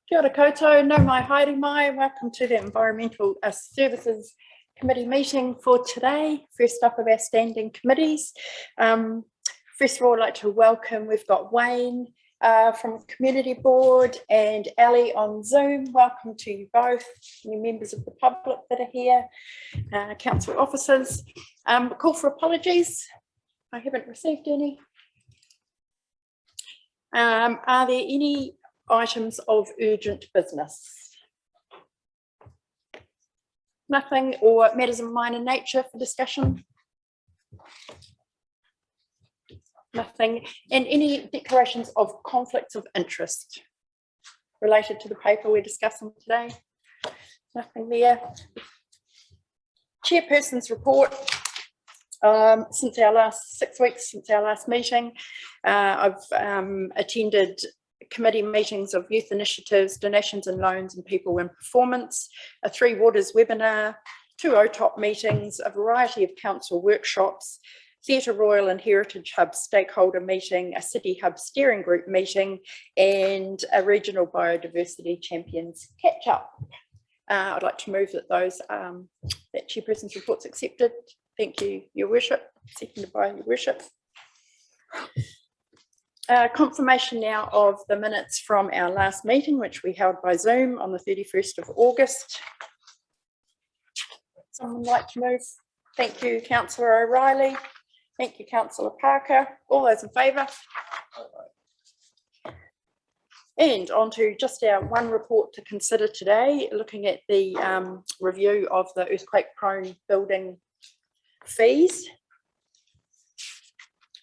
Kia ora koutou, no mai haere mai. Welcome to the Environmental Services Committee meeting for today. First up of our standing committees. First of all, I'd like to welcome, we've got Wayne from Community Board and Ali on Zoom. Welcome to you both, new members of the public that are here, council officers. Call for apologies. I haven't received any. Are there any items of urgent business? Nothing, or matters of minor nature for discussion? Nothing. And any declarations of conflicts of interest related to the paper we're discussing today? Nothing there. Chairperson's report. Since our last 6 weeks, since our last meeting, I've attended committee meetings of youth initiatives, donations and loans and people in performance, a 3 Waters webinar, 2 OTOP meetings, a variety of council workshops, Theatre Royal and Heritage Hub stakeholder meeting, a City Hub steering group meeting, and a regional biodiversity champions catch up. I'd like to move that that chairperson's report's accepted. Thank you, Your Worship. Seconded by Your Worship. Confirmation now of the minutes from our last meeting, which we held by Zoom on the 31st of August. Someone like to move? Thank you, Councillor O'Reilly. Thank you, Councillor Parker. All those in favour? And on to just our one report to consider today, looking at the review of the earthquake-prone building fees.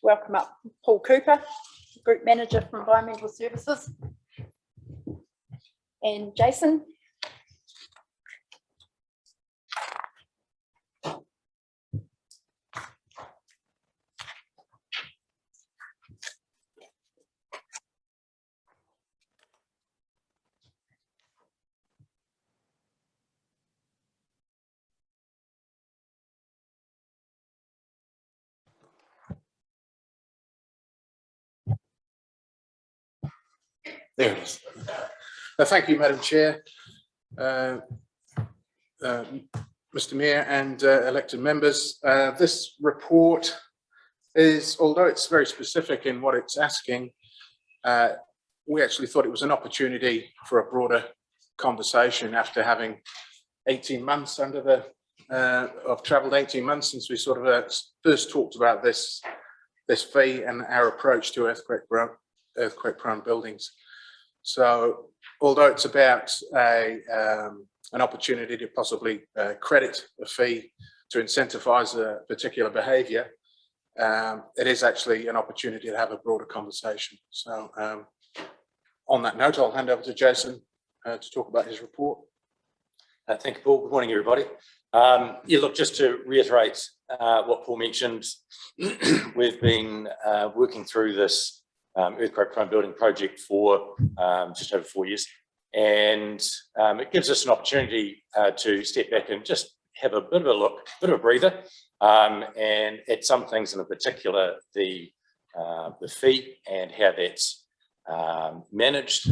Welcome up Paul Cooper, Group Manager for Environmental Services, and Jason. There it is. Thank you, Madam Chair, Mr. Mayor and elected members. This report is, although it's very specific in what it's asking, we actually thought it was an opportunity for a broader conversation after having 18 months under the, I've travelled 18 months since we sort of first talked about this fee and our approach to earthquake-prone buildings. So, although it's about an opportunity to possibly credit a fee to incentivise a particular behaviour, it is actually an opportunity to have a broader conversation. So, on that note, I'll hand over to Jason to talk about his report. Thank you, Paul. Good morning, everybody. Yeah, look, just to reiterate what Paul mentioned, we've been working through this earthquake-prone building project for just over 4 years, and it gives us an opportunity to step back and just have a bit of a look, a bit of a breather, and at some things in particular, the fee and how that's managed,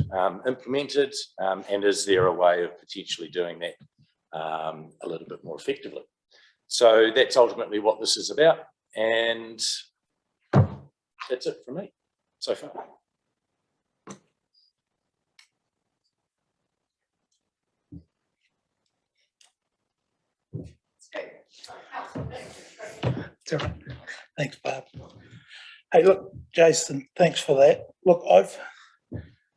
implemented, and is there a way of potentially doing that a little bit more effectively. So that's ultimately what this is about, and that's it from me so far. Thanks, Barb. Hey, look, Jason, thanks for that. Look, I've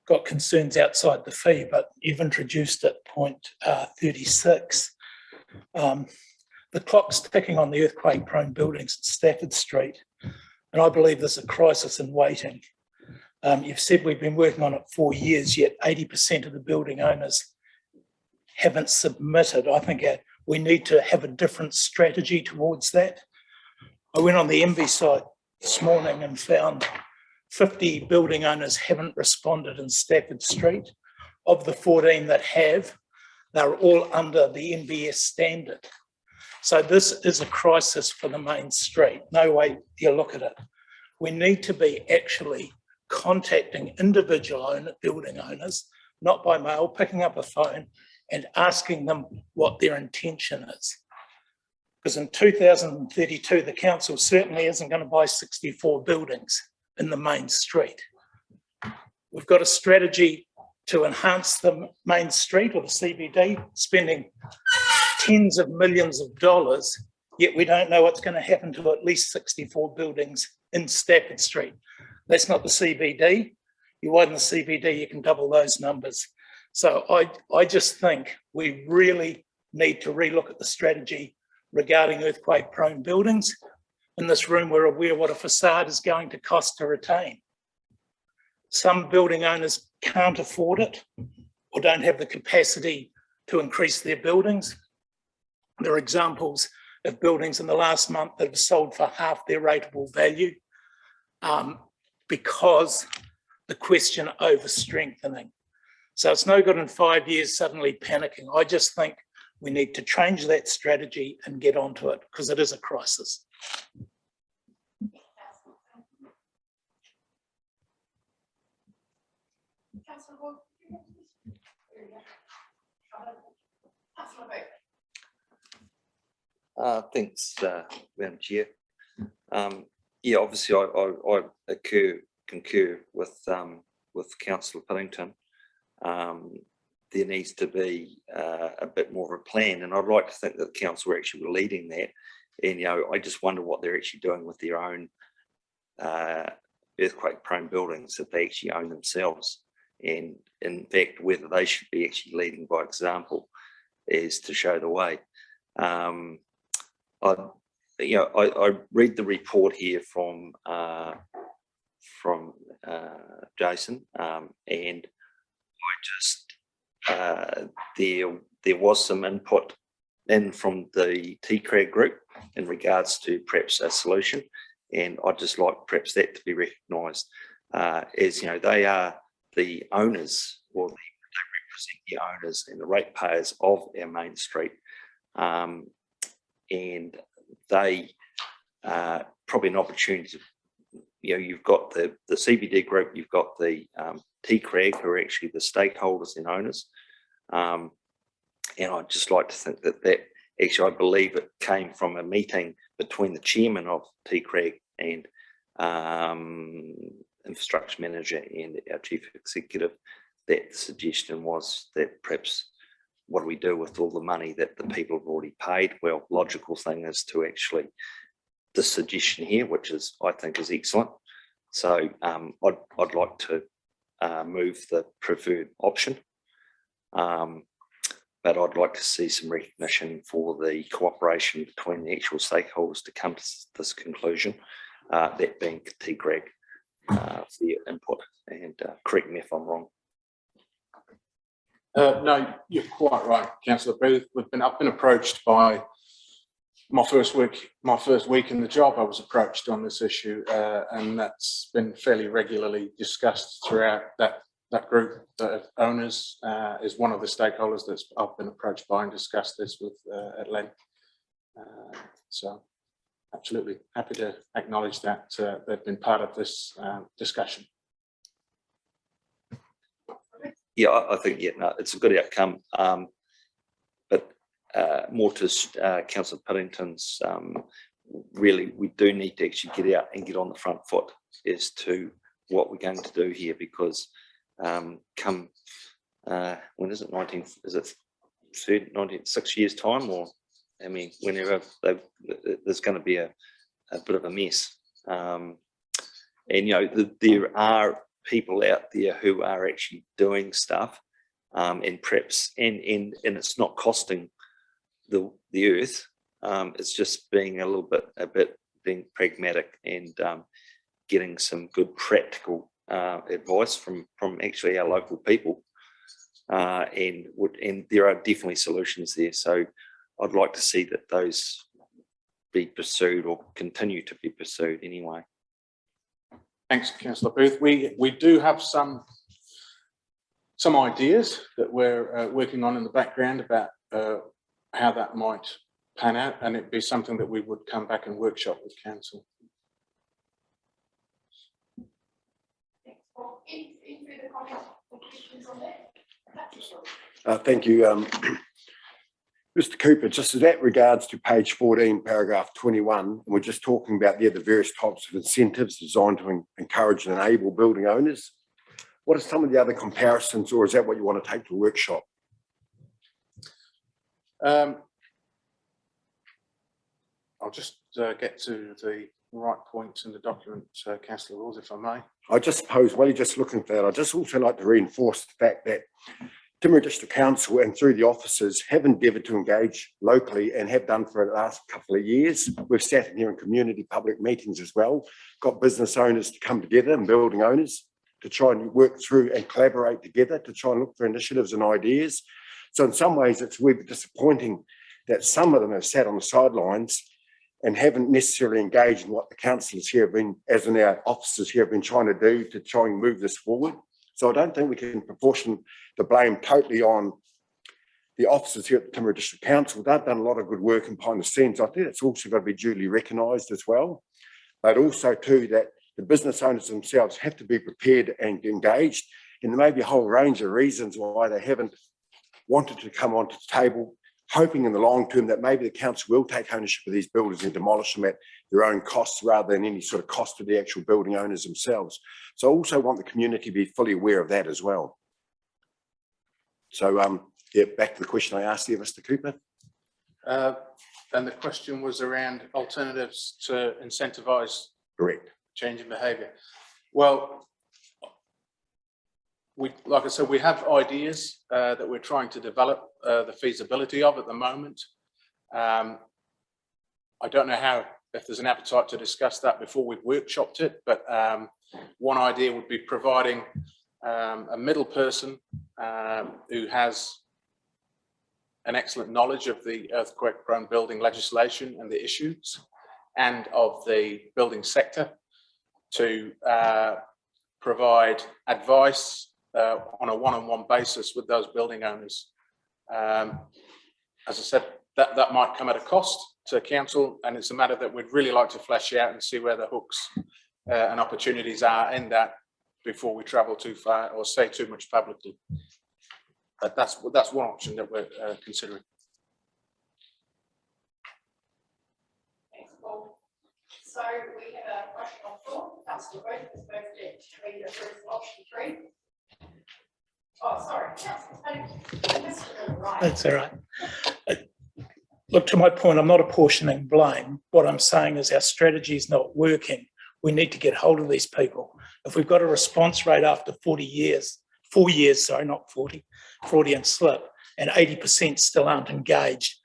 got concerns outside the fee, but you've introduced it, point 36. The clock's ticking on the earthquake-prone buildings at Stafford Street, and I believe there's a crisis in waiting. You've said we've been working on it 4 years, yet 80% of the building owners haven't submitted. I think we need to have a different strategy towards that. I went on the MV site this morning and found 50 building owners haven't responded in Stafford Street. Of the 14 that have, they're all under the NBS standard. So this is a crisis for the main street. No way you look at it. We need to be actually contacting individual building owners, not by mail, picking up a phone and asking them what their intention is. Because in 2032, the council certainly isn't going to buy 64 buildings in the main street. We've got a strategy to enhance the main street or the CBD, spending tens of millions of dollars, yet we don't know what's going to happen to at least 64 buildings in Stafford Street. That's not the CBD. You widen the CBD, you can double those numbers. So I just think we really need to relook at the strategy regarding earthquake-prone buildings. In this room, we're aware what a facade is going to cost to retain. Some building owners can't afford it or don't have the capacity to increase their buildings. There are examples of buildings in the last month that have sold for half their rateable value because the question over strengthening. So it's no good in 5 years suddenly panicking. I just think we need to change that strategy and get onto it because it is a crisis. Thanks, Madam Chair. Yeah, obviously I concur with Councillor Puddington. There needs to be a bit more of a plan, and I'd like to think that the council are actually leading that. And I just wonder what they're actually doing with their own earthquake-prone buildings that they actually own themselves. And in fact, whether they should be actually leading by example is to show the way. I read the report here from Jason, and I just there was some input in from the TCRAG group in regards to perhaps a solution, and I'd just like perhaps that to be recognised as they are the owners, or they represent the owners and the ratepayers of our main street, and they probably an opportunity to, you've got the CBD group, you've got the TCRAG, who are actually the stakeholders and owners, and I'd just like to think that actually, I believe it came from a meeting between the chairman of TCRAG and infrastructure manager and our chief executive. That suggestion was that perhaps, what do we do with all the money that the people have already paid? Well, logical thing is to actually, the suggestion here, which is, I think, is excellent. So I'd like to move the preferred option, but I'd like to see some recognition for the cooperation between the actual stakeholders to come to this conclusion, that being TCRAG, for your input, and correct me if I'm wrong. No, you're quite right, Councillor Booth. I've been approached by my first week in the job. I was approached on this issue, and that's been fairly regularly discussed throughout that group. The owners is one of the stakeholders that I've been approached by and discussed this with at length. So, absolutely happy to acknowledge that they've been part of this discussion. Yeah, I think it's a good outcome, but more to Councillor Puddington's, really we do need to actually get out and get on the front foot as to what we're going to do here, because come when is it 6 years time, or I mean whenever there's going to be a bit of a mess, and there are people out there who are actually doing stuff, and perhaps and it's not costing the earth, it's just being a bit being pragmatic and getting some good practical advice from actually our local people, and there are definitely solutions there. So I'd like to see that those be pursued, or continue to be pursued anyway. Thanks, Councillor Booth. We do have some ideas that we're working on in the background about how that might pan out, and it'd be something that we would come back and workshop with council. comments or questions on that? Thank you. Mr. Cooper, just as that regards to page 14, paragraph 21, we're just talking about there the various types of incentives designed to encourage and enable building owners. What are some of the other comparisons, or is that what you want to take to a workshop? I'll just get to the right points in the document, Councillor Wills, if I may. I just suppose, while you're just looking for that, I'd just also like to reinforce the fact that Timaru District Council and through the officers have endeavoured to engage locally and have done for the last couple of years. We've sat in here in community public meetings as well, got business owners to come together and building owners to try and work through and collaborate together to try and look for initiatives and ideas. So in some ways, it's a wee bit disappointing that some of them have sat on the sidelines and haven't necessarily engaged in what the councillors here have been, as in our officers here, have been trying to do to try and move this forward. So I don't think we can proportion the blame totally on the officers here at the Timaru District Council. They've done a lot of good work behind the scenes. I think it's also got to be duly recognised as well. But also too that the business owners themselves have to be prepared and engaged. And there may be a whole range of reasons why they haven't wanted to come onto the table, hoping in the long term that maybe the council will take ownership of these buildings and demolish them at their own costs rather than any sort of cost to the actual building owners themselves. So I also want the community to be fully aware of that as well. So yeah, back to the question I asked you, Mr. Cooper. And the question was around alternatives to incentivise Correct. change in behaviour. Well, like I said, we have ideas that we're trying to develop the feasibility of at the moment. I don't know if there's an appetite to discuss that before we've workshopped it, but one idea would be providing a middle person who has an excellent knowledge of the earthquake-prone building legislation and the issues and of the building sector to provide advice on a one-on-one basis with those building owners. As I said, that might come at a cost to council, and it's a matter that we'd really like to flesh out and see where the hooks and opportunities are in that before we travel too far or say too much publicly. But that's one option that we're considering. Thanks, Paul. So we have a question on the floor. Councillor Booth is supposed to read the first option 3. Oh, sorry. That's all right. Look, to my point, I'm not apportioning blame. What I'm saying is our strategy is not working. We need to get hold of these people. If we've got a response rate after 4 years, sorry, not 40, 40 and slip, and 80% still aren't engaged,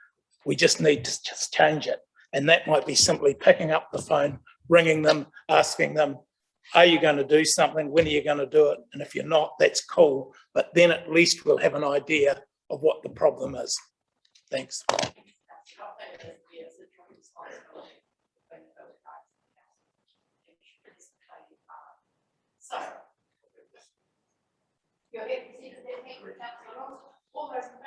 we just need to just change it. And that might be simply picking up the phone, ringing them, asking them, are you going to do something? When are you going to do it? And if you're not, that's cool. But then at least we'll have an idea of what the problem is. Thanks. So, you're here to see the deputy councillor. All those in